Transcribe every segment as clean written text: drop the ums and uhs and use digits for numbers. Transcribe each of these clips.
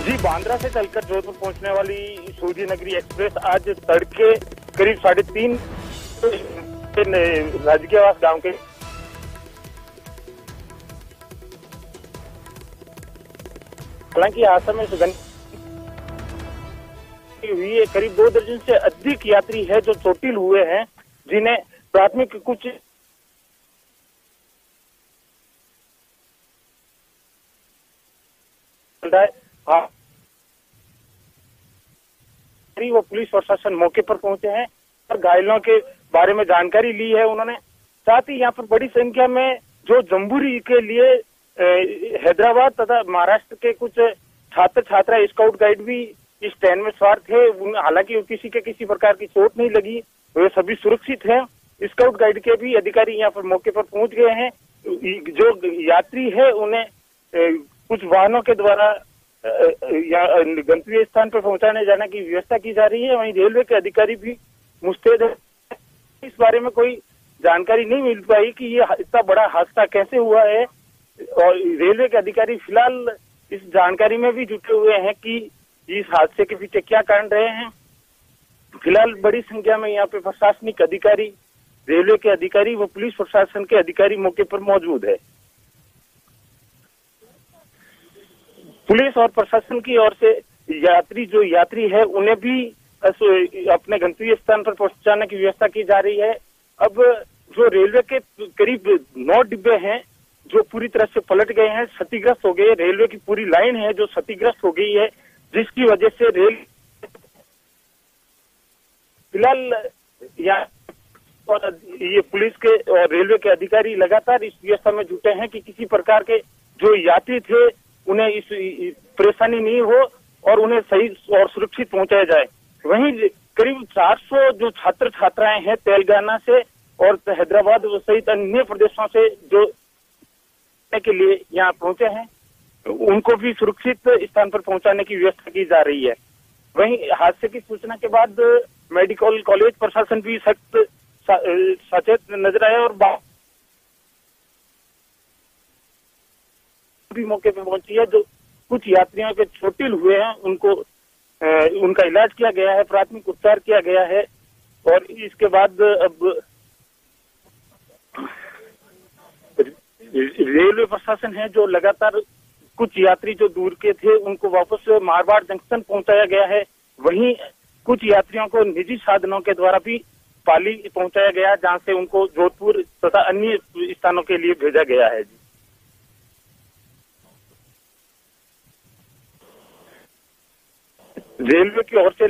जी, बांद्रा से चलकर जोधपुर पहुंचने वाली सूर्य नगरी एक्सप्रेस आज तड़के करीब 3:30 राजकीयवास गांव के हालांकि हादसा में हुई है। करीब 2 दर्जन से अधिक यात्री है जो चोटिल हुए हैं, जिन्हें प्राथमिक कुछ वो पुलिस प्रशासन मौके पर पहुंचे हैं और घायलों के बारे में जानकारी ली है उन्होंने। साथ ही यहाँ पर बड़ी संख्या में जो जम्बूरी के लिए हैदराबाद तथा महाराष्ट्र के कुछ छात्र छात्रा स्काउट गाइड भी इस ट्रेन में सवार थे। हालांकि किसी के किसी प्रकार की चोट नहीं लगी, वे सभी सुरक्षित हैं। स्काउट गाइड के भी अधिकारी यहाँ पर मौके पर पहुंच गए हैं। जो यात्री है उन्हें कुछ वाहनों के द्वारा गंतव्य स्थान पर पहुंचाने जाने की व्यवस्था की जा रही है। वहीं रेलवे के अधिकारी भी मुस्तैद है। इस बारे में कोई जानकारी नहीं मिल पाई कि ये इतना बड़ा हादसा कैसे हुआ है, और रेलवे के अधिकारी फिलहाल इस जानकारी में भी जुटे हुए हैं कि इस हादसे के पीछे क्या कारण रहे हैं। फिलहाल बड़ी संख्या में यहाँ पे प्रशासनिक अधिकारी, रेलवे के अधिकारी व पुलिस प्रशासन के अधिकारी मौके पर मौजूद है। पुलिस और प्रशासन की ओर से यात्री है उन्हें भी अपने गंतव्य स्थान पर पहुंचाने की व्यवस्था की जा रही है। अब जो रेलवे के करीब 9 डिब्बे हैं जो पूरी तरह से पलट गए हैं, क्षतिग्रस्त हो गए। रेलवे की पूरी लाइन है जो क्षतिग्रस्त हो गई है, जिसकी वजह से फिलहाल और ये पुलिस के और रेलवे के अधिकारी लगातार इस व्यवस्था में जुटे हैं कि किसी प्रकार के जो यात्री थे उन्हें इस परेशानी नहीं हो और उन्हें सही और सुरक्षित पहुंचाया जाए। वहीं करीब 400 जो छात्र छात्राएं हैं तेलंगाना से और हैदराबाद सहित अन्य प्रदेशों से जो के लिए यहाँ पहुंचे हैं, उनको भी सुरक्षित स्थान पर पहुंचाने की व्यवस्था की जा रही है। वहीं हादसे की सूचना के बाद मेडिकल कॉलेज प्रशासन भी सख्त सचेत नजर आया और भी मौके पर पहुंची है। जो कुछ यात्रियों के चोटिल हुए हैं उनका इलाज किया गया है, प्राथमिक उपचार किया गया है और इसके बाद अब रेलवे प्रशासन है जो लगातार कुछ यात्री जो दूर के थे उनको वापस मारवाड़ जंक्शन पहुंचाया गया है। वहीं कुछ यात्रियों को निजी साधनों के द्वारा भी पाली पहुंचाया गया, जहां से उनको जोधपुर तथा अन्य स्थानों के लिए भेजा गया है। रेलवे की ओर से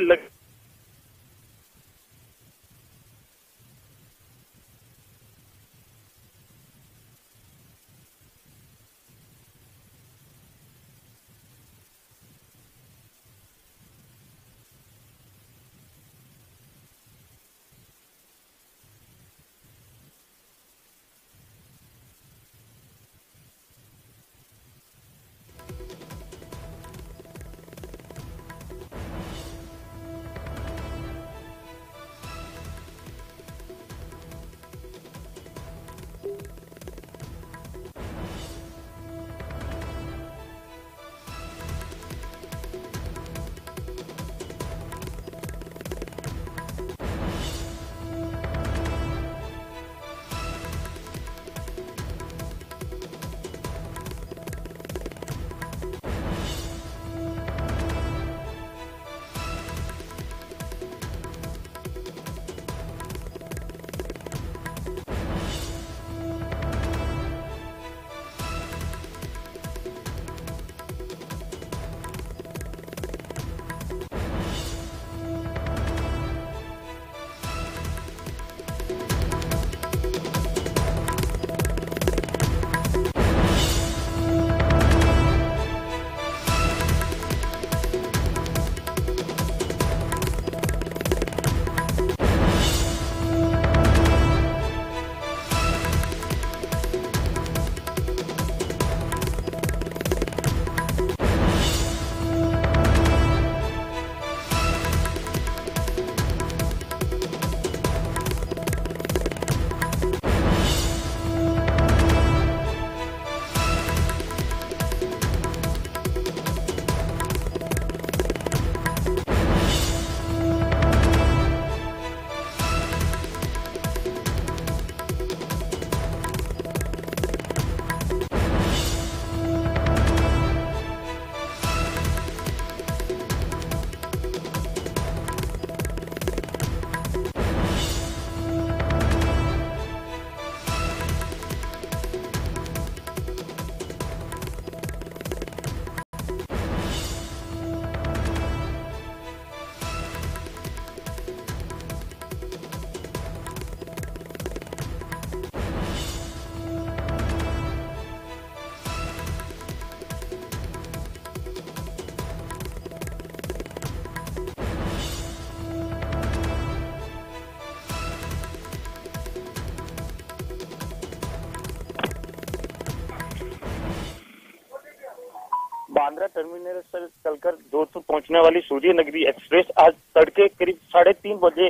टर्मिनल से चलकर जोधपुर पहुंचने वाली सूर्य नगरी एक्सप्रेस आज तड़के करीब 3:30 बजे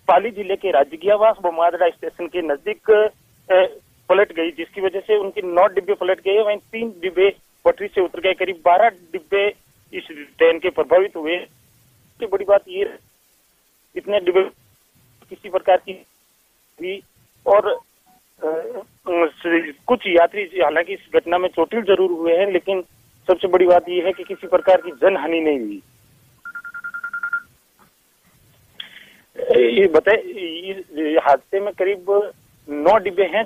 पाली जिले के राजगियावास बोमादड़ा स्टेशन के नजदीक पलट गई, जिसकी वजह से उनके 9 डिब्बे पलट गए। वहीं 3 डिब्बे पटरी से उतर गए। करीब 12 डिब्बे इस ट्रेन के प्रभावित हुए। सबसे बड़ी बात ये, इतने डिब्बे किसी प्रकार की भी और कुछ यात्री हालांकि इस घटना में चोटिल जरूर हुए हैं, लेकिन सबसे बड़ी बात यह है कि किसी प्रकार की जनहानि नहीं हुई। ये बताए, इस हादसे में करीब 9 डिब्बे हैं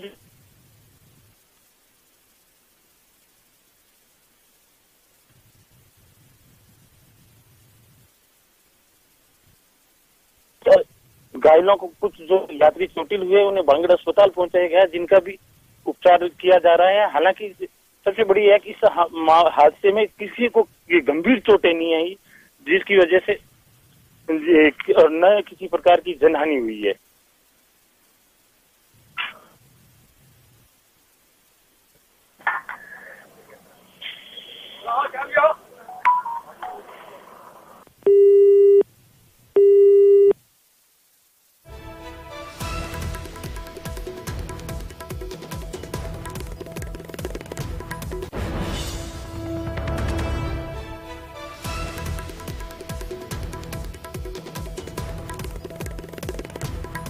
घायलों को, कुछ जो यात्री चोटिल हुए उन्हें भांगड़ अस्पताल पहुंचाया गया, जिनका भी उपचार किया जा रहा है। हालांकि सबसे बड़ी है कि इस हादसे में किसी को गंभीर चोटें नहीं आई, जिसकी वजह से और न किसी प्रकार की जनहानि हुई है।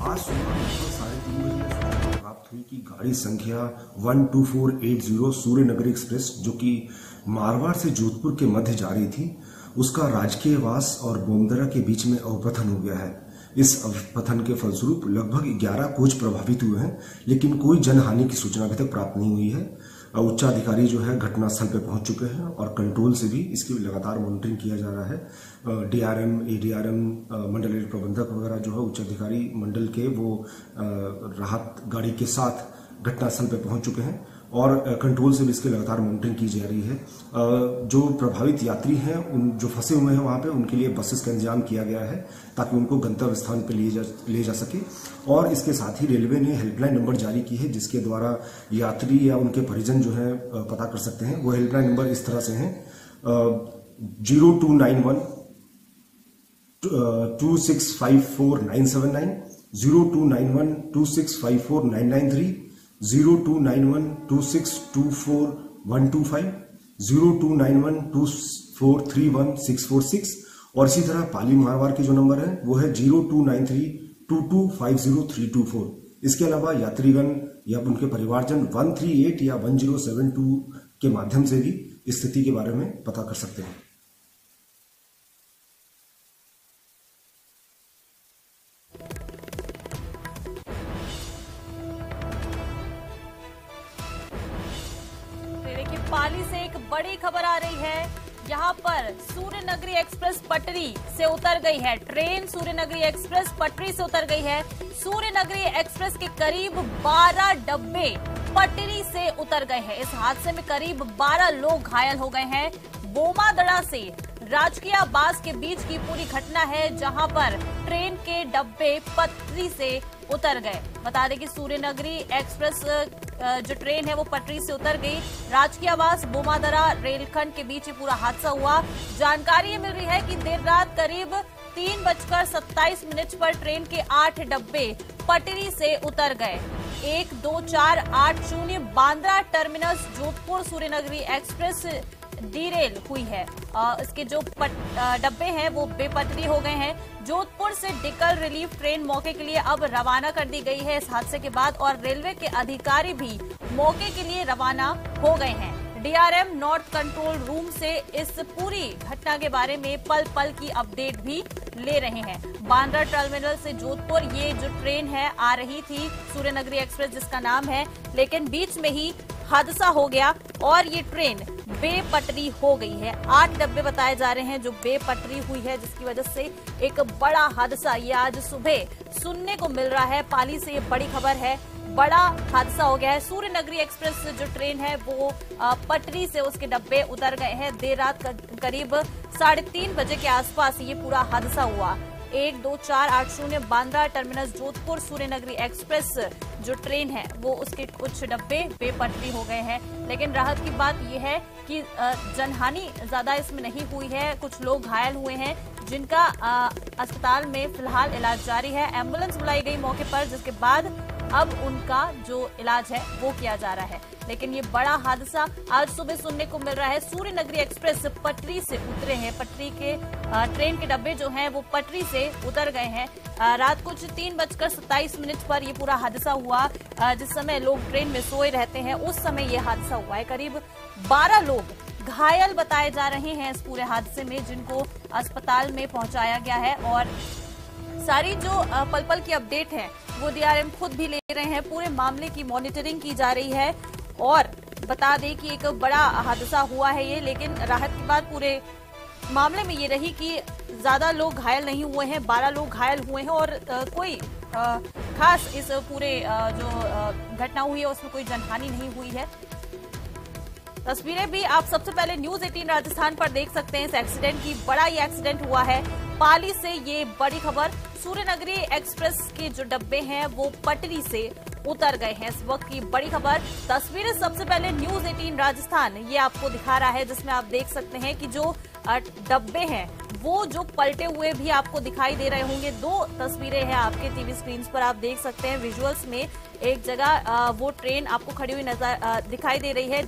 आज सुबह लगभग 3:30 बजे सूचना प्राप्त हुई कि गाड़ी संख्या 12480 सूर्य नगरी एक्सप्रेस जो कि मारवाड़ से जोधपुर के मध्य जा रही थी, उसका राजकीयवास और बोमदरा के बीच में अवपतन हो गया है। इस अवपतन के फलस्वरूप लगभग 11 कोच प्रभावित हुए हैं, लेकिन कोई जनहानि की सूचना अभी तक प्राप्त नहीं हुई है। उच्चाधिकारी जो है घटनास्थल पर पहुंच चुके हैं और कंट्रोल से भी इसकी लगातार मॉनिटरिंग किया जा रहा है। डीआरएम, एडीआरएम, मंडल प्रबंधक वगैरह जो है उच्चाधिकारी मंडल के, वो राहत गाड़ी के साथ घटनास्थल पर पहुंच चुके हैं और कंट्रोल से भी इसकी लगातार मॉनिटरिंग की जा रही है। जो प्रभावित यात्री हैं, उन जो फंसे हुए हैं वहां पे, उनके लिए बसेस का इंतजाम किया गया है ताकि उनको गंतव्य स्थान पे ले जा सके। और इसके साथ ही रेलवे ने हेल्पलाइन नंबर जारी की है, जिसके द्वारा यात्री या उनके परिजन जो है पता कर सकते हैं। वो हेल्पलाइन नंबर इस तरह से हैं: 0291 2654 0291 2654 993, 0291 2624 125, 0291 2431 646 और इसी तरह पाली मारवाड़ के जो नंबर है वो है 0293 2250 इसके अलावा यात्रीगण या उनके परिवारजन 138 या 1072 के माध्यम से भी स्थिति के बारे में पता कर सकते हैं। पाली से एक बड़ी खबर आ रही है। यहाँ पर सूर्य नगरी एक्सप्रेस पटरी से उतर गई है। ट्रेन सूर्य नगरी एक्सप्रेस पटरी से उतर गई है। सूर्य नगरी एक्सप्रेस के करीब 12 डब्बे पटरी से उतर गए हैं। इस हादसे में करीब 12 लोग घायल हो गए हैं। बोमादड़ा से राजकीयवास के बीच की पूरी घटना है, जहां पर ट्रेन के डब्बे पटरी से उतर गए। बता दें कि सूर्य नगरी एक्सप्रेस जो ट्रेन है वो पटरी से उतर गई। राजकीयवास बोमादड़ा रेलखंड के बीच ये पूरा हादसा हुआ। जानकारी ये मिल रही है कि देर रात करीब 3:27 पर ट्रेन के 8 डब्बे पटरी से उतर गए। 12480 बांद्रा टर्मिनस जोधपुर सूर्य नगरी एक्सप्रेस डीरेल हुई है। इसके जो डब्बे हैं वो बेपटरी हो गए हैं। जोधपुर से डिकल रिलीफ ट्रेन मौके के लिए अब रवाना कर दी गई है इस हादसे के बाद, और रेलवे के अधिकारी भी मौके के लिए रवाना हो गए हैं। डीआरएम नॉर्थ कंट्रोल रूम से इस पूरी घटना के बारे में पल पल की अपडेट भी ले रहे हैं। बांद्रा टर्मिनल से जोधपुर ये जो ट्रेन है आ रही थी, सूर्य नगरी एक्सप्रेस जिसका नाम है, लेकिन बीच में ही हादसा हो गया और ये ट्रेन बेपटरी हो गई है। 8 डब्बे बताए जा रहे हैं जो बेपटरी हुई है, जिसकी वजह से एक बड़ा हादसा ये आज सुबह सुनने को मिल रहा है। पाली से ये बड़ी खबर है, बड़ा हादसा हो गया है। सूर्य नगरी एक्सप्रेस जो ट्रेन है वो पटरी से उसके डब्बे उतर गए हैं। देर रात करीब 3:30 बजे के आसपास ये पूरा हादसा हुआ। 124880 बांद्रा टर्मिनस जोधपुर सूर्यनगरी एक्सप्रेस जो ट्रेन है वो उसके कुछ डब्बे बेपटरी हो गए हैं। लेकिन राहत की बात यह है कि जनहानि ज्यादा इसमें नहीं हुई है। कुछ लोग घायल हुए हैं जिनका अस्पताल में फिलहाल इलाज जारी है। एम्बुलेंस बुलाई गई मौके पर, जिसके बाद अब उनका जो इलाज है वो किया जा रहा है। लेकिन ये बड़ा हादसा आज सुबह सुनने को मिल रहा है। सूर्यनगरी एक्सप्रेस पटरी से उतरे हैं, पटरी के ट्रेन के डब्बे जो हैं वो पटरी से उतर गए हैं। रात कुछ 3:27 पर ये पूरा हादसा हुआ। जिस समय लोग ट्रेन में सोए रहते हैं उस समय ये हादसा हुआ है। करीब 12 लोग घायल बताए जा रहे हैं इस पूरे हादसे में, जिनको अस्पताल में पहुंचाया गया है। और सारी जो पल पल की अपडेट है वो डीआरएम खुद भी ले रहे हैं। पूरे मामले की मॉनिटरिंग की जा रही है। और बता दें कि एक बड़ा हादसा हुआ है ये, लेकिन राहत की बात पूरे मामले में ये रही कि ज्यादा लोग घायल नहीं हुए हैं। 12 लोग घायल हुए हैं और कोई खास इस पूरे जो घटना हुई है उसमें कोई जनहानि नहीं हुई है। तस्वीरें भी आप सबसे पहले न्यूज 18 राजस्थान पर देख सकते हैं इस एक्सीडेंट की। बड़ा ये एक्सीडेंट हुआ है पाली से, ये बड़ी खबर। सूर्यनगरी एक्सप्रेस के जो डब्बे हैं वो पटरी से उतर गए हैं, इस वक्त की बड़ी खबर। तस्वीरें सबसे पहले न्यूज 18 राजस्थान ये आपको दिखा रहा है, जिसमें आप देख सकते हैं कि जो डब्बे हैं वो जो पलटे हुए भी आपको दिखाई दे रहे होंगे। 2 तस्वीरें हैं आपके टीवी स्क्रीन पर, आप देख सकते हैं विजुअल्स में। एक जगह वो ट्रेन आपको खड़ी हुई नजर दिखाई दे रही है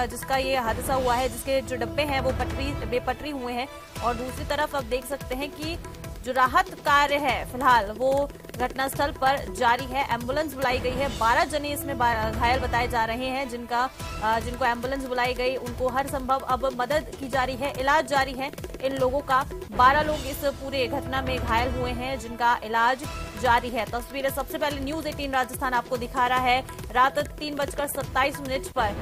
जिसका ये हादसा हुआ है, जिसके जो डब्बे हैं वो बेपटरी हुए हैं। और दूसरी तरफ आप देख सकते हैं कि जो राहत कार्य है फिलहाल वो घटनास्थल पर जारी है। एम्बुलेंस बुलाई गई है। 12 जने इसमें घायल बताए जा रहे हैं, जिनको एम्बुलेंस बुलाई गई उनको हर संभव अब मदद की जा रही है, इलाज जारी है इन लोगों का। 12 लोग इस पूरे घटना में घायल हुए हैं जिनका इलाज जारी है। तस्वीरें सबसे पहले न्यूज 18 राजस्थान आपको दिखा रहा है। रात 3:27 पर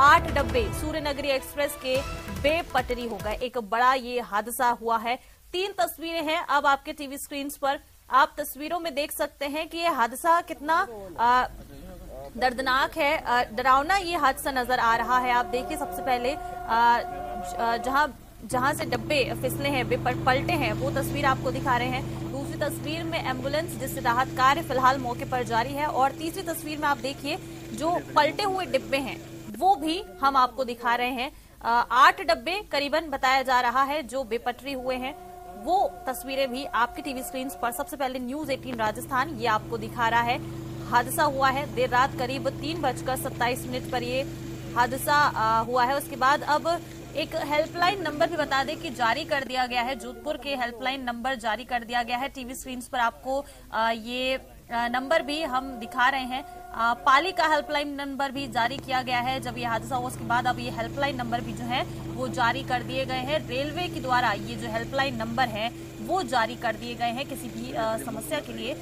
8 डब्बे सूर्यनगरी एक्सप्रेस के बेपटरी हो गए। एक बड़ा ये हादसा हुआ है। 3 तस्वीरें हैं अब आपके टीवी स्क्रीन पर। आप तस्वीरों में देख सकते हैं कि ये हादसा कितना दर्दनाक है, डरावना ये हादसा नजर आ रहा है। आप देखिए सबसे पहले जहां से डब्बे फिसले हैं, पलटे हैं, वो तस्वीर आपको दिखा रहे हैं। दूसरी तस्वीर में एम्बुलेंस जिससे राहत कार्य फिलहाल मौके पर जारी है। और तीसरी तस्वीर में आप देखिए जो पलटे हुए डिब्बे हैं वो भी हम आपको दिखा रहे हैं। 8 डब्बे करीबन बताया जा रहा है जो बेपटरी हुए हैं। वो तस्वीरें भी आपकी टीवी स्क्रीन पर सबसे पहले न्यूज 18 राजस्थान ये आपको दिखा रहा है। हादसा हुआ है देर रात करीब 3:27 पर ये हादसा हुआ है। उसके बाद अब एक हेल्पलाइन नंबर भी बता दें कि जारी कर दिया गया है। जोधपुर के हेल्पलाइन नंबर जारी कर दिया गया है। टीवी स्क्रीन पर आपको ये नंबर भी हम दिखा रहे हैं। पाली का हेल्पलाइन नंबर भी जारी किया गया है। जब ये हादसा हुआ उसके बाद अब ये हेल्पलाइन नंबर भी जो है वो जारी कर दिए गए हैं। रेलवे के द्वारा ये जो हेल्पलाइन नंबर है वो जारी कर दिए गए हैं। किसी भी समस्या के लिए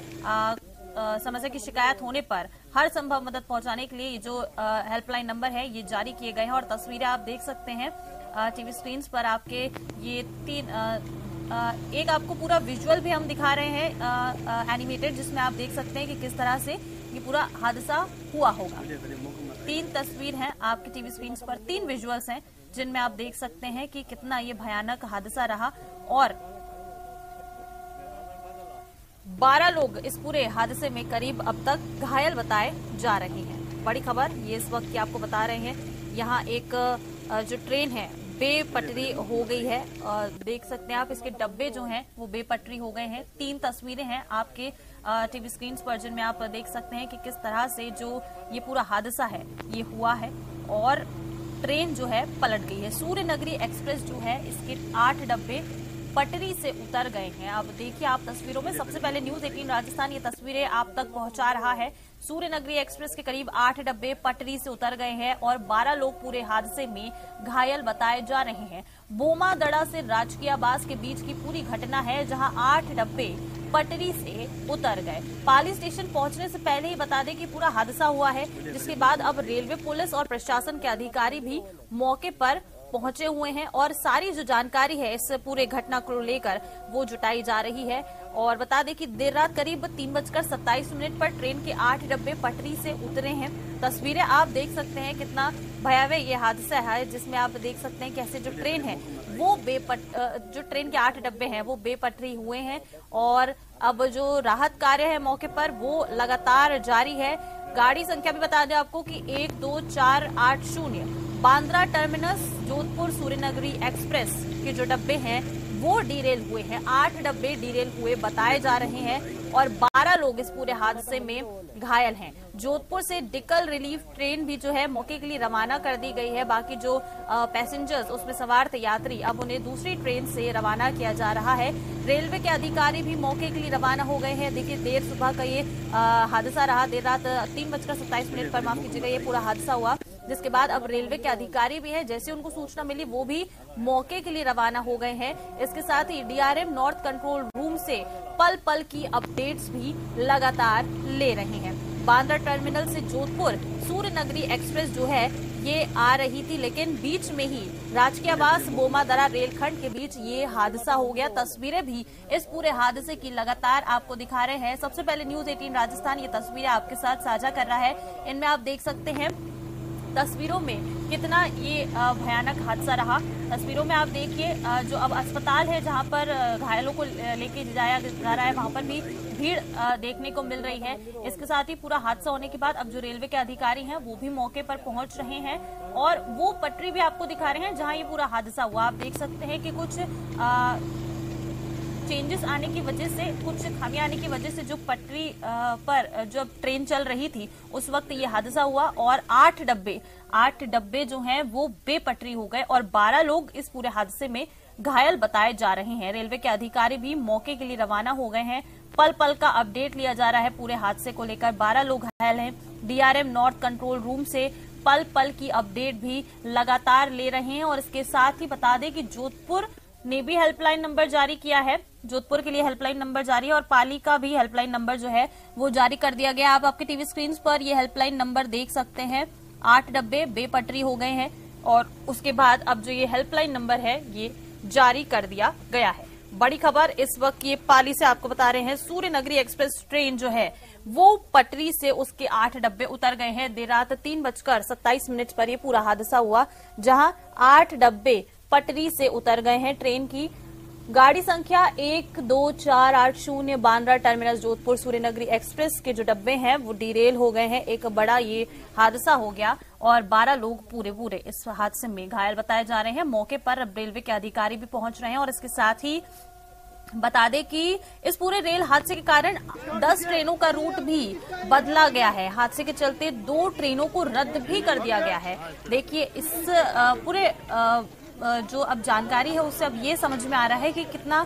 समस्या की शिकायत होने पर हर संभव मदद पहुंचाने के लिए ये जो हेल्पलाइन नंबर है ये जारी किए गए हैं। और तस्वीरें आप देख सकते हैं टीवी स्क्रीन पर आपके ये 3 एक आपको पूरा विजुअल भी हम दिखा रहे हैं एनिमेटेड, जिसमें आप देख सकते हैं कि किस तरह से ये पूरा हादसा हुआ होगा। 3 तस्वीर हैं आपकी टीवी स्क्रीन पर, 3 विजुअल्स हैं जिनमें आप देख सकते हैं कि कितना ये भयानक हादसा रहा। और 12 लोग इस पूरे हादसे में करीब अब तक घायल बताए जा रहे हैं। बड़ी खबर ये इस वक्त की आपको बता रहे हैं। यहाँ एक जो ट्रेन है बेपटरी हो गई है। देख सकते हैं आप इसके डब्बे जो हैं वो बेपटरी हो गए हैं। 3 तस्वीरें हैं आपके टीवी स्क्रीन पर जिनमें आप देख सकते हैं कि किस तरह से जो ये पूरा हादसा है ये हुआ है और ट्रेन जो है पलट गई है। सूर्यनगरी एक्सप्रेस जो है इसके 8 डब्बे पटरी से उतर गए हैं। अब देखिए आप तस्वीरों में, सबसे पहले न्यूज 18 राजस्थान ये तस्वीरें आप तक पहुंचा रहा है। सूर्यनगरी एक्सप्रेस के करीब 8 डब्बे पटरी से उतर गए हैं और 12 लोग पूरे हादसे में घायल बताए जा रहे हैं। बोमादड़ा से राजकीय आवास के बीच की पूरी घटना है, जहां 8 डब्बे पटरी से उतर गए। पाली स्टेशन पहुंचने से पहले ही बता दें कि पूरा हादसा हुआ है, जिसके बाद अब रेलवे, पुलिस और प्रशासन के अधिकारी भी मौके पर पहुंचे हुए हैं और सारी जो जानकारी है इस पूरे घटना को लेकर वो जुटाई जा रही है। और बता दें कि देर रात करीब 3:27 पर ट्रेन के 8 डब्बे पटरी से उतरे हैं। तस्वीरें आप देख सकते हैं कितना भयावह ये हादसा है, जिसमें आप देख सकते हैं कैसे जो ट्रेन है वो जो ट्रेन के 8 डब्बे हैं वो बेपटरी हुए हैं और अब जो राहत कार्य है मौके पर वो लगातार जारी है। गाड़ी संख्या भी बता दें आपको कि 12480 बांद्रा टर्मिनस जोधपुर सूर्यनगरी एक्सप्रेस के जो डब्बे हैं वो डीरेल हुए हैं। 8 डब्बे डीरेल हुए बताए जा रहे हैं और 12 लोग इस पूरे हादसे में घायल हैं। जोधपुर से डिकल रिलीफ ट्रेन भी जो है मौके के लिए रवाना कर दी गई है। बाकी जो पैसेंजर्स उसमें सवार थे यात्री, अब उन्हें दूसरी ट्रेन से रवाना किया जा रहा है। रेलवे के अधिकारी भी मौके के लिए रवाना हो गए हैं। देखिए देर सुबह का ये हादसा रहा, देर रात 3:27 पर माफ कीजिएगा ये पूरा हादसा हुआ, जिसके बाद अब रेलवे के अधिकारी भी हैं, जैसे उनको सूचना मिली वो भी मौके के लिए रवाना हो गए हैं। इसके साथ ही डीआरएम नॉर्थ कंट्रोल रूम से पल पल की अपडेट्स भी लगातार ले रहे हैं। बांद्रा टर्मिनल से जोधपुर सूर्यनगरी एक्सप्रेस जो है ये आ रही थी, लेकिन बीच में ही राजकीय आवास बोमादरा रेलखंड के बीच ये हादसा हो गया। तस्वीरें भी इस पूरे हादसे की लगातार आपको दिखा रहे हैं। सबसे पहले न्यूज 18 राजस्थान ये तस्वीरें आपके साथ साझा कर रहा है। इनमें आप देख सकते हैं तस्वीरों में कितना ये भयानक हादसा रहा। तस्वीरों में आप देखिए जो अब अस्पताल है जहां पर घायलों को लेके जाया जा रहा है, वहां पर भी भीड़ देखने को मिल रही है। इसके साथ ही पूरा हादसा होने के बाद अब जो रेलवे के अधिकारी हैं वो भी मौके पर पहुंच रहे हैं और वो पटरी भी आपको दिखा रहे हैं जहां ये पूरा हादसा हुआ। आप देख सकते हैं कि कुछ चेंजेस आने की वजह से, कुछ खामियां आने की वजह से जो पटरी पर जब ट्रेन चल रही थी उस वक्त ये हादसा हुआ और 8 डब्बे जो हैं वो बेपटरी हो गए और 12 लोग इस पूरे हादसे में घायल बताए जा रहे हैं। रेलवे के अधिकारी भी मौके के लिए रवाना हो गए हैं। पल पल का अपडेट लिया जा रहा है पूरे हादसे को लेकर। 12 लोग घायल हैं। डीआरएम नॉर्थ कंट्रोल रूम से पल पल की अपडेट भी लगातार ले रहे हैं और इसके साथ ही बता दें कि जोधपुर ने भी हेल्पलाइन नंबर जारी किया है। जोधपुर के लिए हेल्पलाइन नंबर जारी है और पाली का भी हेल्पलाइन नंबर जो है वो जारी कर दिया गया। आप आपके टीवी स्क्रीन पर ये हेल्पलाइन नंबर देख सकते हैं। 8 डब्बे बेपटरी हो गए हैं और उसके बाद अब जो ये हेल्पलाइन नंबर है ये जारी कर दिया गया है। बड़ी खबर इस वक्त ये पाली से आपको बता रहे हैं, सूर्यनगरी एक्सप्रेस ट्रेन जो है वो पटरी से उसके 8 डब्बे उतर गए हैं। देर रात 3:27 पर ये पूरा हादसा हुआ जहां 8 डब्बे पटरी से उतर गए हैं। ट्रेन की गाड़ी संख्या 12480 बांद्रा टर्मिनस जोधपुर सूर्यनगरी एक्सप्रेस के जो डब्बे हैं वो डीरेल हो गए हैं। एक बड़ा ये हादसा हो गया और 12 लोग पूरे इस हादसे में घायल बताए जा रहे हैं। मौके पर अब रेलवे के अधिकारी भी पहुंच रहे हैं और इसके साथ ही बता दें कि इस पूरे रेल हादसे के कारण 10 ट्रेनों का रूट भी बदला गया है। हादसे के चलते 2 ट्रेनों को रद्द भी कर दिया गया है। देखिए इस पूरे जो अब जानकारी है उससे अब ये समझ में आ रहा है कि कितना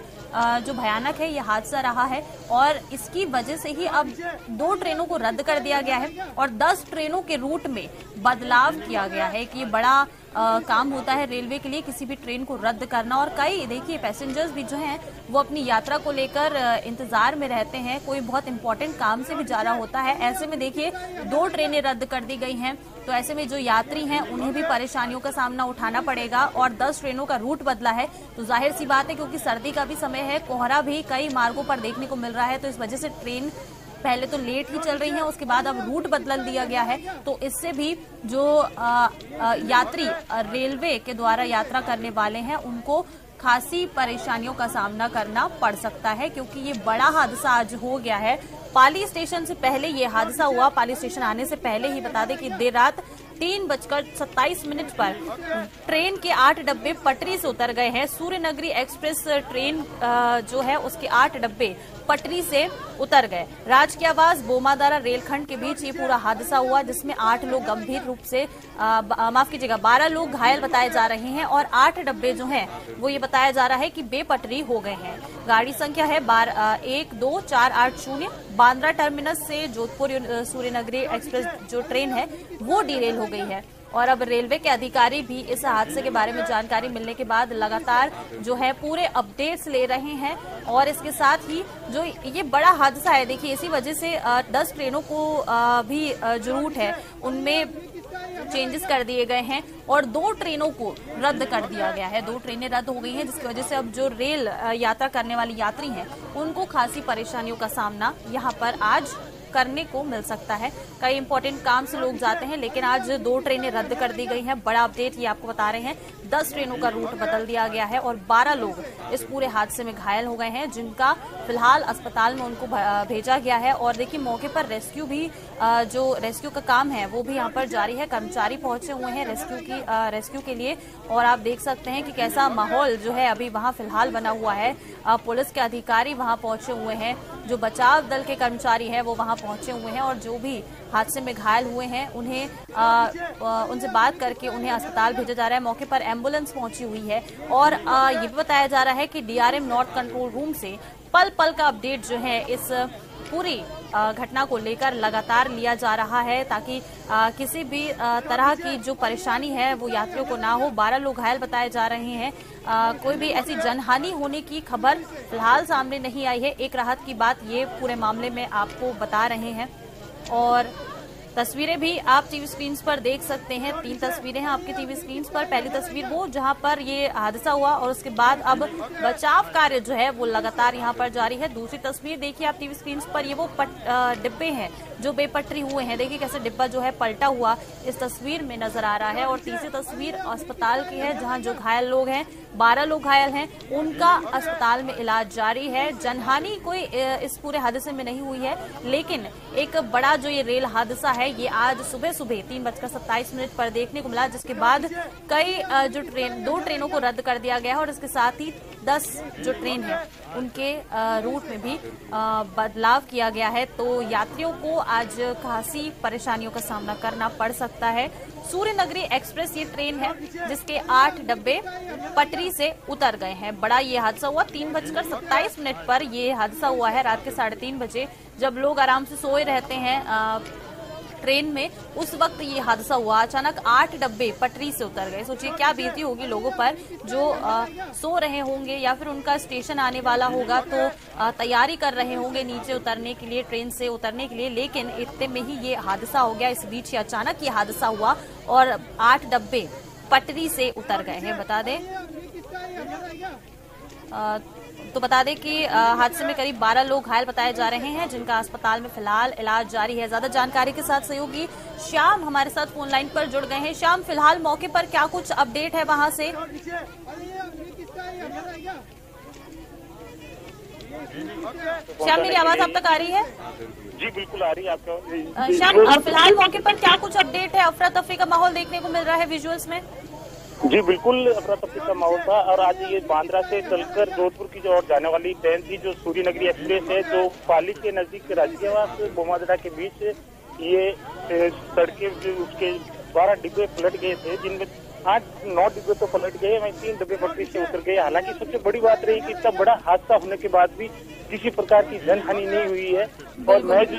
जो भयानक है ये हादसा रहा है और इसकी वजह से ही अब 2 ट्रेनों को रद्द कर दिया गया है और 10 ट्रेनों के रूट में बदलाव किया गया है कि ये बड़ा काम होता है रेलवे के लिए किसी भी ट्रेन को रद्द करना। और कई देखिए पैसेंजर्स भी जो हैं वो अपनी यात्रा को लेकर इंतजार में रहते हैं, कोई बहुत इंपॉर्टेंट काम से भी जा रहा होता है। ऐसे में देखिए 2 ट्रेनें रद्द कर दी गई हैं तो ऐसे में जो यात्री हैं उन्हें भी परेशानियों का सामना उठाना पड़ेगा और 10 ट्रेनों का रूट बदला है तो जाहिर सी बात है क्योंकि सर्दी का भी समय है, कोहरा भी कई मार्गों पर देखने को मिल रहा है तो इस वजह से ट्रेन पहले तो लेट ही चल रही है, उसके बाद अब रूट बदल दिया गया है तो इससे भी जो यात्री रेलवे के द्वारा यात्रा करने वाले हैं उनको खासी परेशानियों का सामना करना पड़ सकता है क्योंकि ये बड़ा हादसा आज हो गया है। पाली स्टेशन से पहले ये हादसा हुआ। पाली स्टेशन आने से पहले ही बता दें कि देर रात 3:27 पर ट्रेन के 8 डब्बे पटरी से उतर गए हैं। सूर्यनगरी एक्सप्रेस ट्रेन जो है उसके 8 डब्बे पटरी से उतर गए। राजकीय आवास बोमादरा रेलखंड के बीच ये पूरा हादसा हुआ जिसमें 8 लोग गंभीर रूप से माफ कीजिएगा 12 लोग घायल बताए जा रहे हैं और 8 डब्बे जो हैं वो ये बताया जा रहा है कि बेपटरी हो गए हैं। गाड़ी संख्या है 12480 बांद्रा टर्मिनस से जोधपुर सूर्यनगरी एक्सप्रेस जो ट्रेन है वो डीरेल हो गई है और अब रेलवे के अधिकारी भी इस हादसे के बारे में जानकारी मिलने के बाद लगातार जो है पूरे अपडेट्स ले रहे हैं और इसके साथ ही जो ये बड़ा हादसा है देखिए इसी वजह से 10 ट्रेनों को भी जो रूट है उनमें चेंजेस कर दिए गए हैं और 2 ट्रेनों को रद्द कर दिया गया है। 2 ट्रेनें रद्द हो गई हैं जिसकी वजह से अब जो रेल यात्रा करने वाले यात्री हैं उनको खासी परेशानियों का सामना यहाँ पर आज करने को मिल सकता है। कई इंपॉर्टेंट काम से लोग जाते हैं, लेकिन आज 2 ट्रेनें रद्द कर दी गई हैं। बड़ा अपडेट ये आपको बता रहे हैं, 10 ट्रेनों का रूट बदल दिया गया है और 12 लोग इस पूरे हादसे में घायल हो गए हैं, जिनका फिलहाल अस्पताल में उनको भेजा गया है। और देखिए मौके पर रेस्क्यू भी, जो रेस्क्यू का काम है वो भी यहाँ पर जारी है। कर्मचारी पहुंचे हुए हैं रेस्क्यू के लिए और आप देख सकते हैं कि कैसा माहौल जो है अभी वहां फिलहाल बना हुआ है। पुलिस के अधिकारी वहां पहुंचे हुए हैं, जो बचाव दल के कर्मचारी हैं वो वहां पहुंचे हुए हैं और जो भी हादसे में घायल हुए हैं उन्हें उनसे बात करके उन्हें अस्पताल भेजा जा रहा है। मौके पर एम्बुलेंस पहुंची हुई है और ये भी बताया जा रहा है कि डीआरएम नॉर्थ कंट्रोल रूम से पल पल का अपडेट जो है इस पूरी घटना को लेकर लगातार लिया जा रहा है, ताकि किसी भी तरह की जो परेशानी है वो यात्रियों को ना हो। 12 लोग घायल बताए जा रहे हैं। कोई भी ऐसी जनहानि होने की खबर फिलहाल सामने नहीं आई है। एक राहत की बात ये पूरे मामले में आपको बता रहे हैं और तस्वीरें भी आप टीवी स्क्रीन पर देख सकते हैं। 3 तस्वीरें हैं आपके टीवी स्क्रीन पर। पहली तस्वीर वो जहां पर ये हादसा हुआ और उसके बाद अब बचाव कार्य जो है वो लगातार यहां पर जारी है। दूसरी तस्वीर देखिए आप टीवी स्क्रीन पर, ये वो डिब्बे हैं जो बेपटरी हुए हैं। देखिए कैसे डिब्बा जो है पलटा हुआ इस तस्वीर में नजर आ रहा है। और तीसरी तस्वीर अस्पताल की है, जहां जो घायल लोग हैं, 12 लोग घायल हैं, उनका अस्पताल में इलाज जारी है। जनहानि कोई इस पूरे हादसे में नहीं हुई है, लेकिन एक बड़ा जो ये रेल हादसा है ये आज सुबह 3:27 पर देखने को मिला, जिसके बाद कई जो 2 ट्रेनों को रद्द कर दिया गया है और इसके साथ ही 10 जो ट्रेन है उनके रूट में भी बदलाव किया गया है। तो यात्रियों को आज खासी परेशानियों का सामना करना पड़ सकता है। सूर्य नगरी एक्सप्रेस ये ट्रेन है जिसके 8 डब्बे पटरी से उतर गए हैं। बड़ा ये हादसा हुआ 3:27 पर ये हादसा हुआ है रात के 3:30 बजे, जब लोग आराम से सोए रहते हैं ट्रेन में, उस वक्त ये हादसा हुआ। अचानक 8 डब्बे पटरी से उतर गए। सोचिए क्या बीती होगी लोगों पर जो सो रहे होंगे या फिर उनका स्टेशन आने वाला होगा तो तैयारी कर रहे होंगे नीचे उतरने के लिए, ट्रेन से उतरने के लिए, लेकिन इतने में ही ये हादसा हो गया। इस बीच ही अचानक ये हादसा हुआ और 8 डब्बे पटरी से उतर गए हैं। बता दें कि हादसे में करीब 12 लोग घायल बताए जा रहे हैं, जिनका अस्पताल में फिलहाल इलाज जारी है। ज्यादा जानकारी के साथ सहयोगी श्याम हमारे साथ फोन लाइन पर जुड़ गए हैं। श्याम, फिलहाल मौके पर क्या कुछ अपडेट है वहां से? श्याम, मेरी आवाज आप तक आ रही है? जी बिल्कुल आ रही है आपको। श्याम, फिलहाल मौके पर क्या कुछ अपडेट है? अफरा तफरी का माहौल देखने को मिल रहा है विजुअल्स में। जी बिल्कुल अफरा तफरी का माहौल था और आज ये बांद्रा से चलकर जोधपुर की जो ओर जाने वाली ट्रेन थी, जो सूर्य नगरी एक्सप्रेस है, जो पाली के नजदीक राजकीयवास बोमादड़ा के बीच ये सड़कें उसके 12 डिब्बे पलट गए थे, जिनमें 8-9 डिब्बे तो पलट गए, वहीं 3 डिब्बे पटरी से उतर गए। हालांकि सबसे बड़ी बात रही कि इतना बड़ा हादसा होने के बाद भी किसी प्रकार की जनहानि नहीं हुई है और महज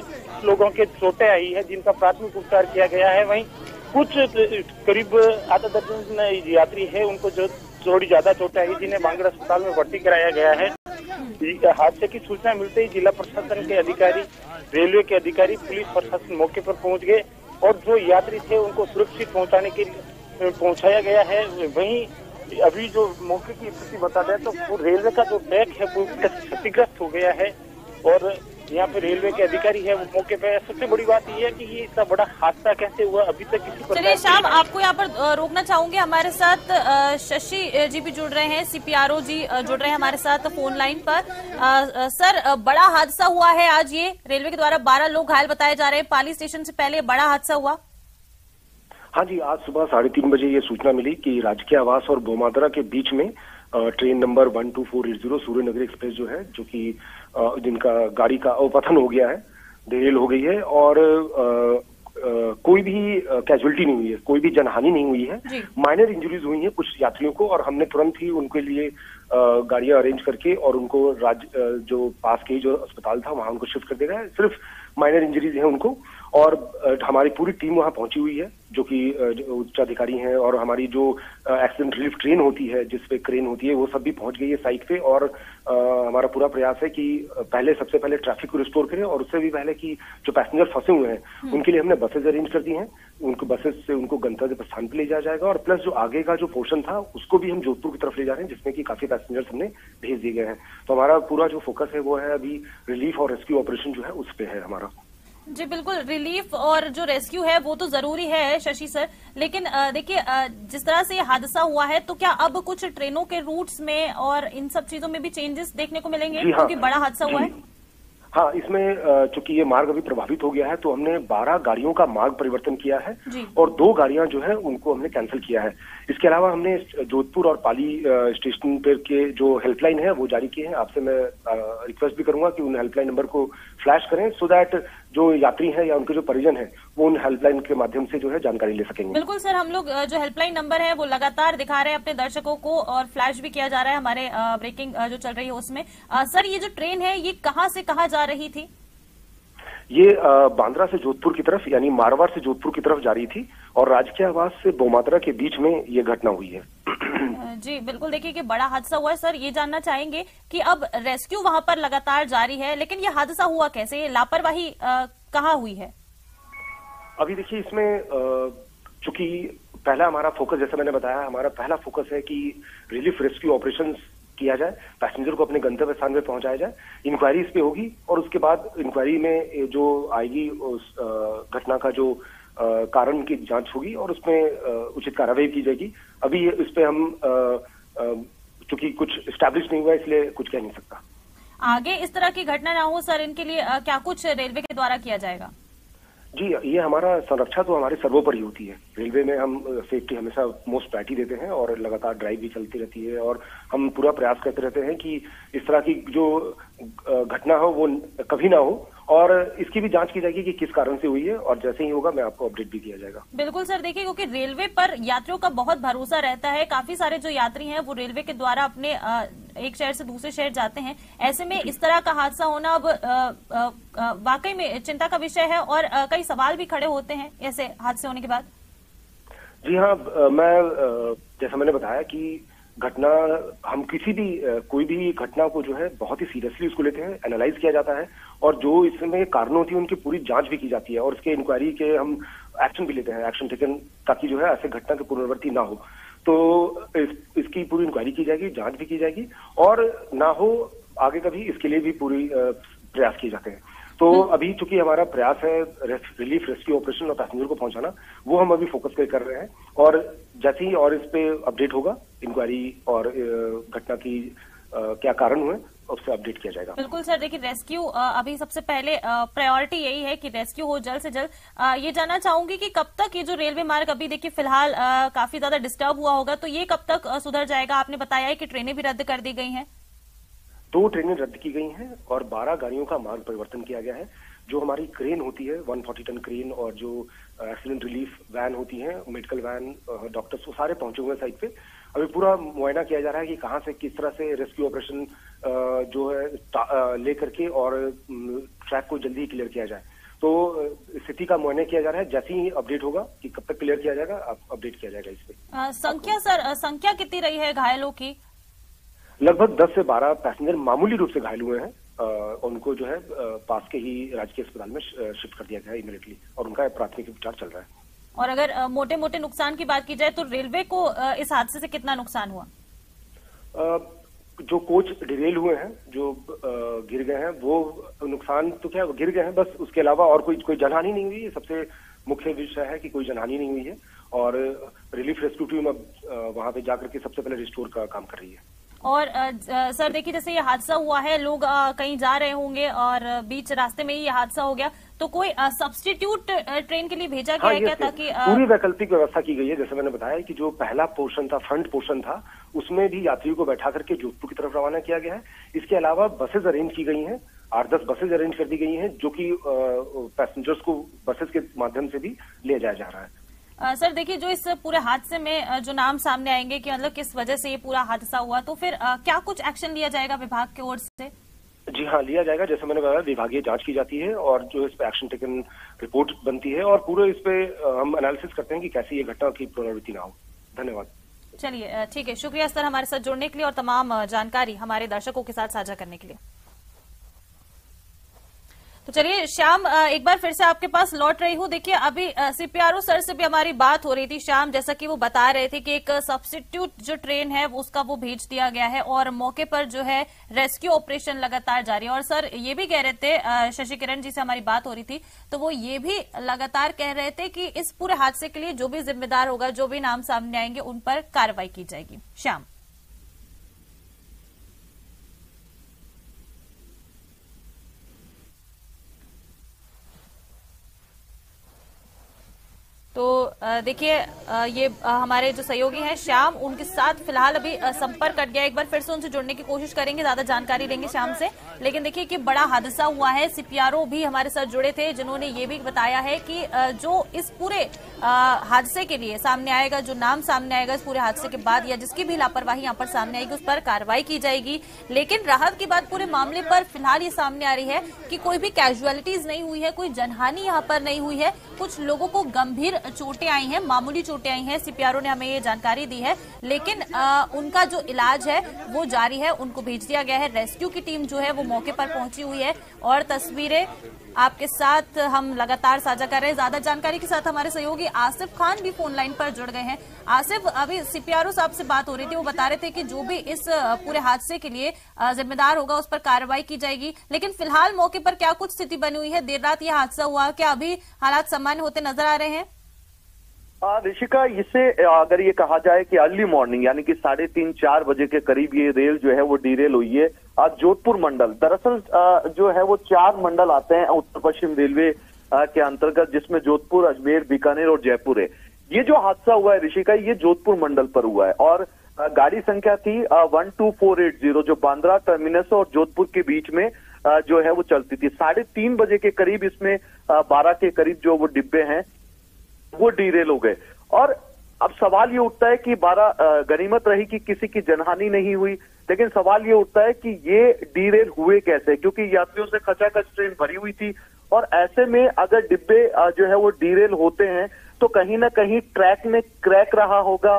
लोगों के चोटें आई है, जिनका प्राथमिक उपचार किया गया है। वहीं कुछ करीब आधा दर्जन यात्री है, उनको जो थोड़ी ज्यादा चोटें आई, जिन्हें बांगड़ अस्पताल में भर्ती कराया गया है। हादसे की सूचना मिलते ही जिला प्रशासन के अधिकारी, रेलवे के अधिकारी, पुलिस प्रशासन मौके पर पहुंच गए और जो यात्री थे उनको सुरक्षित पहुंचाने के लिए पहुंचाया गया है। वहीं अभी जो मौके की स्थिति बता दें तो रेलवे का जो ट्रैक है वो क्षतिग्रस्त हो गया है और यहाँ पे रेलवे के अधिकारी है वो मौके पे। सबसे बड़ी बात ये है कि ये इतना बड़ा हादसा कैसे हुआ, अभी तक किसी प्रकार। चलिए श्याम, आपको यहाँ पर रोकना चाहूंगे। हमारे साथ शशि जी भी जुड़ रहे हैं, CPRO जी जुड़ रहे हैं हमारे साथ फोन लाइन पर। सर, बड़ा हादसा हुआ है आज, ये रेलवे के द्वारा 12 लोग घायल बताए जा रहे हैं। पाली स्टेशन से पहले बड़ा हादसा हुआ। हाँ जी, आज सुबह 3:30 बजे ये सूचना मिली कि राजकीय आवास और बोमादरा के बीच में ट्रेन नंबर 12480 सूर्य नगरी एक्सप्रेस जो है, जो कि जिनका गाड़ी का अवपतन हो गया है, देर हो गई है और कोई भी कैजुअलिटी नहीं हुई है, कोई भी जनहानि नहीं हुई है। माइनर इंजरीज हुई हैं कुछ यात्रियों को और हमने तुरंत ही उनके लिए गाड़ियां अरेंज करके और उनको जो पास के जो अस्पताल था वहां उनको शिफ्ट कर दिया गया है। सिर्फ माइनर इंजरीज हैं उनको और हमारी पूरी टीम वहां पहुंची हुई है, जो कि उच्च अधिकारी हैं और हमारी जो एक्सीडेंट रिलीफ ट्रेन होती है जिसपे क्रेन होती है वो सब भी पहुंच गई है साइट पे। और हमारा पूरा प्रयास है कि सबसे पहले ट्रैफिक को रिस्टोर करें और उससे भी पहले कि जो पैसेंजर फंसे हुए हैं उनके लिए हमने बसेज अरेंज कर दी हैं। उनको बसेज से उनको गंतव्य प्रस्थान पे ले जाया जाएगा और प्लस जो आगे का जो पोर्शन था उसको भी हम जोधपुर की तरफ ले जा रहे हैं, जिसमें कि काफी पैसेंजर्स हमने भेज दिए गए हैं। तो हमारा पूरा जो फोकस है वो है अभी रिलीफ और रेस्क्यू ऑपरेशन जो है उस पे है हमारा। जी बिल्कुल, रिलीफ और जो रेस्क्यू है वो तो जरूरी है शशि सर, लेकिन देखिए जिस तरह से ये हादसा हुआ है तो क्या अब कुछ ट्रेनों के रूट्स में और इन सब चीजों में भी चेंजेस देखने को मिलेंगे क्योंकि बड़ा हादसा हुआ है? हाँ, इसमें चूंकि ये मार्ग अभी प्रभावित हो गया है तो हमने 12 गाड़ियों का मार्ग परिवर्तन किया है और 2 गाड़ियां जो है उनको हमने कैंसिल किया है। इसके अलावा हमने जोधपुर और पाली स्टेशन पर के जो हेल्पलाइन है वो जारी किए हैं। आपसे मैं रिक्वेस्ट भी करूंगा कि उन हेल्पलाइन नंबर को फ्लैश करें सो दैट जो यात्री हैं या उनके जो परिजन हैं वो उन हेल्पलाइन के माध्यम से जो है जानकारी ले सकेंगे। बिल्कुल सर, हम लोग जो हेल्पलाइन नंबर है वो लगातार दिखा रहे हैं अपने दर्शकों को और फ्लैश भी किया जा रहा है हमारे ब्रेकिंग जो चल रही है उसमें। सर ये जो ट्रेन है ये कहाँ से कहाँ जा रही थी? ये बांद्रा से जोधपुर की तरफ यानी मारवाड़ से जोधपुर की तरफ जा रही थी और राजकीय आवास से बोमात्रा के बीच में ये घटना हुई है। जी बिल्कुल, देखिए कि बड़ा हादसा हुआ है। सर ये जानना चाहेंगे कि अब रेस्क्यू वहां पर लगातार जारी है, लेकिन ये हादसा हुआ कैसे? ये लापरवाही कहाँ हुई है? अभी देखिए इसमें चूंकि पहला हमारा फोकस, जैसा मैंने बताया, हमारा पहला फोकस है कि रिलीफ रेस्क्यू ऑपरेशंस किया जाए, पैसेंजर को अपने गंतव्य स्थान पे पहुंचाया जाए। इंक्वायरी इस पे होगी और उसके बाद इंक्वायरी में जो आएगी उस घटना का जो कारण की जांच होगी और उसमें उचित कार्रवाई की जाएगी। अभी इस पे हम चूंकि कुछ एस्टैब्लिश नहीं हुआ इसलिए कुछ कह नहीं सकता। आगे इस तरह की घटना ना हो सर, इनके लिए क्या कुछ रेलवे के द्वारा किया जाएगा? जी, ये हमारा संरक्षा तो हमारे सर्वोपरि होती है। रेलवे में हम सेफ्टी हमेशा मोस्ट प्रायोरिटी देते हैं और लगातार ड्राइव भी चलती रहती है और हम पूरा प्रयास करते रहते हैं कि इस तरह की जो घटना हो वो कभी ना हो और इसकी भी जांच की जाएगी कि किस कारण से हुई है और जैसे ही होगा मैं आपको अपडेट भी किया जाएगा। बिल्कुल सर, देखिए क्योंकि रेलवे पर यात्रियों का बहुत भरोसा रहता है, काफी सारे जो यात्री हैं वो रेलवे के द्वारा अपने एक शहर से दूसरे शहर जाते हैं। ऐसे में इस तरह का हादसा होना अब वाकई में चिंता का विषय है और कई सवाल भी खड़े होते हैं ऐसे हादसे होने के बाद। जी हाँ, मैं जैसा मैंने बताया कि घटना हम किसी भी कोई भी घटना को जो है बहुत ही सीरियसली उसको लेते हैं, एनालाइज किया जाता है और जो इसमें कारण होती है उनकी पूरी जांच भी की जाती है और उसके इंक्वायरी के हम एक्शन भी लेते हैं, एक्शन टेकन, ताकि जो है ऐसे घटना की पुनरावृत्ति ना हो। तो इसकी पूरी इंक्वायरी की जाएगी, जांच भी की जाएगी और ना हो आगे कभी, इसके लिए भी पूरी प्रयास किए जाते हैं। तो अभी चूंकि हमारा प्रयास है रिलीफ रेस्क्यू ऑपरेशन और पैसेंजर को पहुंचाना, वो हम अभी फोकस कर रहे हैं और जैसे ही और इस पे अपडेट होगा इंक्वायरी और घटना की क्या कारण हुए उससे अपडेट किया जाएगा। बिल्कुल सर, देखिए रेस्क्यू अभी सबसे पहले प्रायोरिटी यही है कि रेस्क्यू हो जल्द से जल्द। ये जानना चाहूंगी कि कब तक ये जो रेलवे मार्ग अभी देखिए फिलहाल काफी ज्यादा डिस्टर्ब हुआ होगा, तो ये कब तक सुधर जाएगा? आपने बताया है कि ट्रेनें भी रद्द कर दी गई हैं। 2 ट्रेनें रद्द की गई हैं और 12 गाड़ियों का मार्ग परिवर्तन किया गया है। जो हमारी क्रेन होती है 140 टन क्रेन और जो एक्सीडेंट रिलीफ वैन होती है, मेडिकल वैन, डॉक्टर्स, वो सारे पहुंचे हुए हैं साइट पे। अभी पूरा मुआयना किया जा रहा है कि कहां से किस तरह से रेस्क्यू ऑपरेशन जो है लेकर के और ट्रैक को जल्दी ही क्लियर किया जाए। तो स्थिति का मुआयना किया जा रहा है, जैसे ही अपडेट होगा कि कब तक क्लियर किया जाएगा अपडेट किया जाएगा इस पे। संख्या कितनी रही है घायलों की? लगभग 10 से 12 पैसेंजर मामूली रूप से घायल हुए हैं। उनको जो है पास के ही राजकीय अस्पताल में शिफ्ट कर दिया गया है इमीडिएटली और उनका प्राथमिक उपचार चल रहा है। और अगर मोटे मोटे नुकसान की बात की जाए तो रेलवे को इस हादसे से कितना नुकसान हुआ? जो कोच डिरेल हुए हैं, जो गिर गए हैं, वो नुकसान तो क्या गिर गए हैं बस, उसके अलावा और कोई जनहानि नहीं हुई है। सबसे मुख्य विषय है कि कोई जनहानि नहीं हुई है और रिलीफ रेस्क्यू टीम अब वहां पे जाकर के सबसे पहले रिस्टोर का काम कर रही है। और सर देखिए जैसे ये हादसा हुआ है, लोग कहीं जा रहे होंगे और बीच रास्ते में ही ये हादसा हो गया, तो कोई सब्स्टिट्यूट ट्रेन के लिए भेजा गया है क्या? ताकि पूरी वैकल्पिक व्यवस्था की गई है। जैसे मैंने बताया कि जो पहला पोर्शन था, फ्रंट पोर्शन था, उसमें भी यात्रियों को बैठा करके जोधपुर की तरफ रवाना किया गया है। इसके अलावा बसेज अरेंज की गई हैं, 8-10 बसेज अरेंज कर दी गई हैं जो कि पैसेंजर्स को बसेज के माध्यम से भी ले जाया जा रहा है। सर देखिए जो इस पूरे हादसे में जो नाम सामने आएंगे कि मतलब किस वजह से ये पूरा हादसा हुआ, तो फिर क्या कुछ एक्शन लिया जाएगा विभाग की ओर से? जी हाँ, लिया जाएगा। जैसे मैंने बताया विभागीय जांच की जाती है और जो इस पे एक्शन टेकन रिपोर्ट बनती है और पूरे इस पे हम एनालिसिस करते हैं कि कैसे ये घटना की पुनरावृत्ति ना हो। धन्यवाद। चलिए ठीक है, शुक्रिया सर हमारे साथ जुड़ने के लिए और तमाम जानकारी हमारे दर्शकों के साथ साझा करने के लिए। तो चलिए श्याम, एक बार फिर से आपके पास लौट रही हूँ। देखिए अभी सीपीआरओ सर से भी हमारी बात हो रही थी श्याम, जैसा कि वो बता रहे थे कि एक सब्स्टिट्यूट जो ट्रेन है उसका वो भेज दिया गया है और मौके पर जो है रेस्क्यू ऑपरेशन लगातार जारी है। और सर ये भी कह रहे थे, शशि किरण जी से हमारी बात हो रही थी तो वो ये भी लगातार कह रहे थे कि इस पूरे हादसे के लिए जो भी जिम्मेदार होगा, जो भी नाम सामने आएंगे उन पर कार्रवाई की जाएगी। श्याम, तो देखिए ये हमारे जो सहयोगी हैं श्याम, उनके साथ फिलहाल अभी संपर्क कट गया। एक बार फिर से उनसे जुड़ने की कोशिश करेंगे, ज्यादा जानकारी लेंगे श्याम से। लेकिन देखिए कि बड़ा हादसा हुआ है। सीपीआरओ भी हमारे साथ जुड़े थे जिन्होंने ये भी बताया है कि जो इस पूरे हादसे के लिए सामने आएगा, जो नाम सामने आएगा इस पूरे हादसे के बाद या जिसकी भी लापरवाही यहाँ पर सामने आएगी उस पर कार्रवाई की जाएगी। लेकिन राहत की बात पूरे मामले पर फिलहाल ये सामने आ रही है कि कोई भी कैजुअलिटीज नहीं हुई है, कोई जनहानि यहाँ पर नहीं हुई है। कुछ लोगों को गंभीर चोटें आई हैं, मामूली चोटें आई हैं, सीपीआरओ ने हमें ये जानकारी दी है। लेकिन उनका जो इलाज है वो जारी है, उनको भेज दिया गया है। रेस्क्यू की टीम जो है वो मौके पर पहुंची हुई है और तस्वीरें आपके साथ हम लगातार साझा कर रहे हैं। ज्यादा जानकारी के साथ हमारे सहयोगी आसिफ खान भी फोन लाइन पर जुड़ गए हैं। आसिफ, अभी सीपीआरओ साहब से बात हो रही थी, वो बता रहे थे कि जो भी इस पूरे हादसे के लिए जिम्मेदार होगा उस पर कार्रवाई की जाएगी। लेकिन फिलहाल मौके पर क्या कुछ स्थिति बनी हुई है? देर रात यह हादसा हुआ, क्या अभी हालात सामान्य होते नजर आ रहे हैं? ऋषिका, इसे अगर ये कहा जाए कि अर्ली मॉर्निंग यानी कि 3:30-4 बजे के करीब ये रेल जो है वो डीरेल हुई है आज जोधपुर मंडल। दरअसल जो है वो 4 मंडल आते हैं उत्तर पश्चिम रेलवे के अंतर्गत, जिसमें जोधपुर, अजमेर, बीकानेर और जयपुर है। ये जो हादसा हुआ है ऋषिका, ये जोधपुर मंडल पर हुआ है और गाड़ी संख्या थी 12480 जो बांद्रा टर्मिनस और जोधपुर के बीच में जो है वो चलती थी। 3:30 बजे के करीब इसमें 12 के करीब जो वो डिब्बे हैं वो डीरेल हो गए। और अब सवाल ये उठता है कि 12 गनीमत रही कि किसी की जनहानि नहीं हुई, लेकिन सवाल ये उठता है कि ये डीरेल हुए कैसे, क्योंकि यात्रियों से खचाखच ट्रेन भरी हुई थी और ऐसे में अगर डिब्बे जो है वो डीरेल होते हैं तो कहीं ना कहीं ट्रैक में क्रैक रहा होगा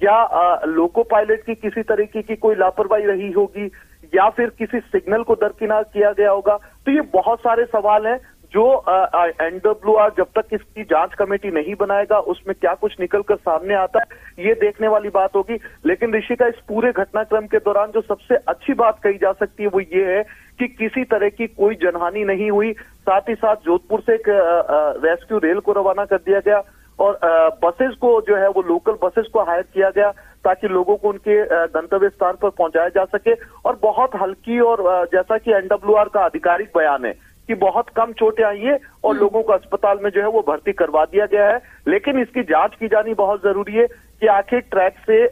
या लोको पायलट की किसी तरीके की कोई लापरवाही रही होगी या फिर किसी सिग्नल को दरकिनार किया गया होगा। तो ये बहुत सारे सवाल हैं जो एनडब्ल्यूआर जब तक इसकी जांच कमेटी नहीं बनाएगा उसमें क्या कुछ निकलकर सामने आता है ये देखने वाली बात होगी। लेकिन ऋषिका, इस पूरे घटनाक्रम के दौरान जो सबसे अच्छी बात कही जा सकती है वो ये है कि किसी तरह की कोई जनहानि नहीं हुई। साथ ही साथ जोधपुर से एक रेस्क्यू रेल को रवाना कर दिया गया और बसेस को जो है वो लोकल बसेस को हायर किया गया ताकि लोगों को उनके गंतव्य स्थान पर पहुंचाया जा सके। और बहुत हल्की और जैसा कि एनडब्ल्यूआर का आधिकारिक बयान है कि बहुत कम चोटें आई है और लोगों को अस्पताल में जो है वो भर्ती करवा दिया गया है। लेकिन इसकी जांच की जानी बहुत जरूरी है कि आखिर ट्रैक से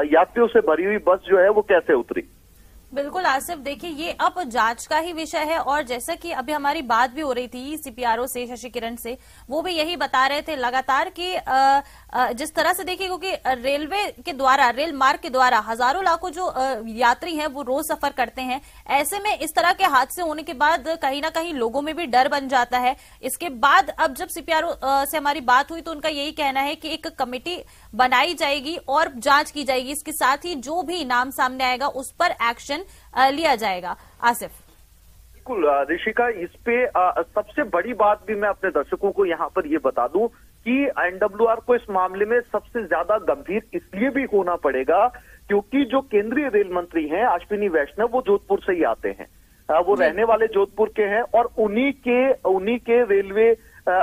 यात्रियों से भरी हुई बस जो है वो कैसे उतरी। बिल्कुल आसिफ, देखिए ये अब जांच का ही विषय है और जैसा कि अभी हमारी बात भी हो रही थी सीपीआरओ से, शशि किरण से, वो भी यही बता रहे थे लगातार कि जिस तरह से देखिए क्योंकि रेलवे के द्वारा, रेल मार्ग के द्वारा हजारों लाखों जो यात्री हैं वो रोज सफर करते हैं। ऐसे में इस तरह के हादसे होने के बाद कहीं ना कहीं लोगों में भी डर बन जाता है। इसके बाद अब जब सीपीआरओ से हमारी बात हुई तो उनका यही कहना है कि एक कमेटी बनाई जाएगी और जांच की जाएगी। इसके साथ ही जो भी नाम सामने आएगा उस पर एक्शन लिया जाएगा। आसिफ, बिल्कुल ऋषिका, इस पे सबसे बड़ी बात भी मैं अपने दर्शकों को यहाँ पर ये बता दूं कि एनडब्ल्यूआर को इस मामले में सबसे ज्यादा गंभीर इसलिए भी होना पड़ेगा क्योंकि जो केंद्रीय रेल मंत्री हैं अश्विनी वैष्णव वो जोधपुर से ही आते हैं। वो रहने वाले जोधपुर के हैं और उन्हीं के रेलवे,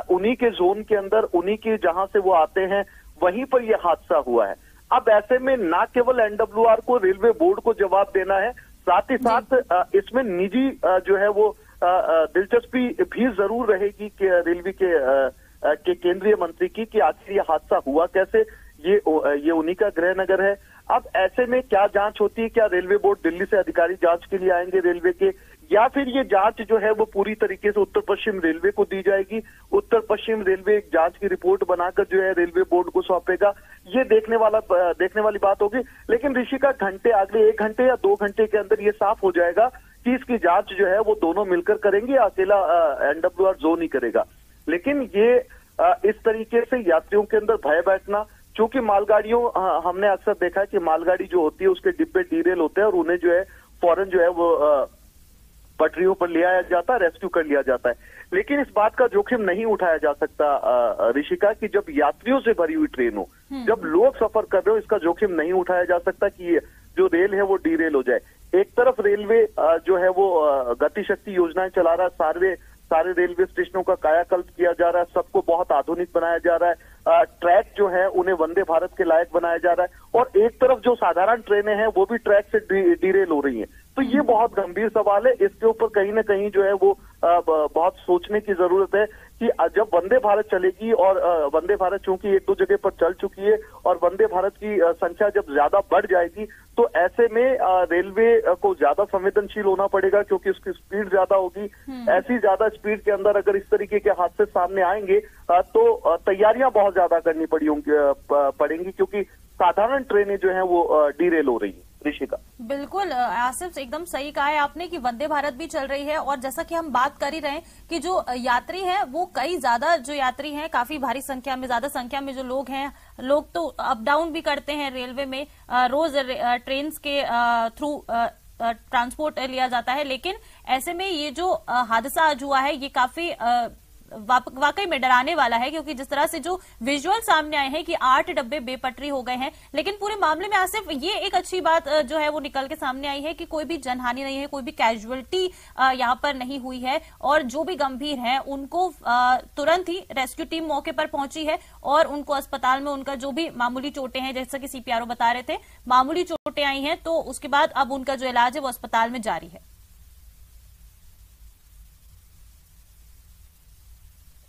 उन्हीं के जोन के अंदर, उन्हीं के जहां से वो आते हैं वहीं पर यह हादसा हुआ है। अब ऐसे में ना केवल एनडब्ल्यूआर को रेलवे बोर्ड को जवाब देना है, साथ ही साथ इसमें निजी जो है वो दिलचस्पी भी जरूर रहेगी कि रेलवे के केंद्रीय मंत्री की कि आखिर ये हादसा हुआ कैसे। ये उन्हीं का गृह नगर है। अब ऐसे में क्या जांच होती है, क्या रेलवे बोर्ड दिल्ली से अधिकारी जांच के लिए आएंगे रेलवे के, या फिर ये जांच जो है वो पूरी तरीके से उत्तर पश्चिम रेलवे को दी जाएगी, उत्तर पश्चिम रेलवे एक जांच की रिपोर्ट बनाकर जो है रेलवे बोर्ड को सौंपेगा, ये देखने वाली बात होगी। लेकिन ऋषिका, अगले 1 घंटे या 2 घंटे के अंदर ये साफ हो जाएगा कि इसकी जांच जो है वो दोनों मिलकर करेंगे, अकेला एनडब्ल्यूआर जोन ही करेगा। लेकिन ये इस तरीके से यात्रियों के अंदर भय बैठना, चूंकि मालगाड़ियों, हमने अक्सर देखा है कि मालगाड़ी जो होती है उसके डिब्बे डीरेल होते हैं और उन्हें जो है फौरन जो है वो पटरियों पर ले आया जाता है, रेस्क्यू कर लिया जाता है। लेकिन इस बात का जोखिम नहीं उठाया जा सकता ऋषिका कि जब यात्रियों से भरी हुई ट्रेन हो, जब लोग सफर कर रहे हो, इसका जोखिम नहीं उठाया जा सकता कि ये जो रेल है वो डीरेल हो जाए। एक तरफ रेलवे जो है वो गति शक्ति योजनाएं चला रहा है, सारे रेलवे स्टेशनों का कायाकल्प किया जा रहा है, सबको बहुत आधुनिक बनाया जा रहा है, ट्रैक जो है उन्हें वंदे भारत के लायक बनाया जा रहा है, और एक तरफ जो साधारण ट्रेनें हैं वो भी ट्रैक से डीरेल हो रही हैं। तो ये बहुत गंभीर सवाल है, इसके ऊपर कहीं ना कहीं जो है वो बहुत सोचने की जरूरत है कि जब वंदे भारत चलेगी, और वंदे भारत चूंकि एक दो जगह पर चल चुकी है और वंदे भारत की संख्या जब ज्यादा बढ़ जाएगी तो ऐसे में रेलवे को ज्यादा संवेदनशील होना पड़ेगा, क्योंकि उसकी स्पीड ज्यादा होगी। ऐसी ज्यादा स्पीड के अंदर अगर इस तरीके के हादसे सामने आएंगे तो तैयारियां बहुत ज्यादा करनी पड़ेंगी, क्योंकि साधारण ट्रेनें जो हैं वो डीरेल हो रही है। ऋषिका, बिल्कुल आसिफ, एकदम सही कहा है आपने कि वंदे भारत भी चल रही है, और जैसा कि हम बात कर ही रहे हैं कि जो यात्री हैं वो कई ज्यादा जो यात्री हैं, काफी भारी संख्या में, ज्यादा संख्या में जो लोग हैं, लोग तो अप डाउन भी करते हैं रेलवे में, रोज ट्रेन के थ्रू ट्रांसपोर्ट लिया जाता है। लेकिन ऐसे में ये जो हादसा आज हुआ है ये काफी वाकई में डराने वाला है, क्योंकि जिस तरह से जो विजुअल सामने आए हैं कि 8 डब्बे बेपटरी हो गए हैं। लेकिन पूरे मामले में आसिफ ये एक अच्छी बात जो है वो निकल के सामने आई है कि कोई भी जनहानि नहीं है, कोई भी कैजुअलिटी यहाँ पर नहीं हुई है, और जो भी गंभीर हैं उनको तुरंत ही रेस्क्यू टीम मौके पर पहुंची है और उनको अस्पताल में उनका जो भी मामूली चोटें हैं, जैसा कि सीपीआरओ बता रहे थे, मामूली चोटें आई हैं, तो उसके बाद अब उनका जो इलाज है वो अस्पताल में जारी है।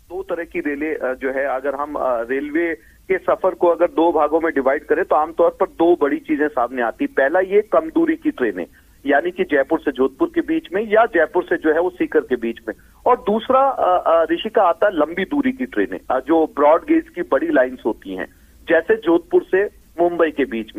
दो तरह की रेलें जो है, अगर हम रेलवे के सफर को अगर दो भागों में डिवाइड करें तो आमतौर पर दो बड़ी चीजें सामने आती। पहला ये कम दूरी की ट्रेनें, यानी कि जयपुर से जोधपुर के बीच में या जयपुर से जो है वो सीकर के बीच में, और दूसरा ऋषिका आता है लंबी दूरी की ट्रेनें जो ब्रॉड गेज की बड़ी लाइंस होती हैं, जैसे जोधपुर से मुंबई के बीच में।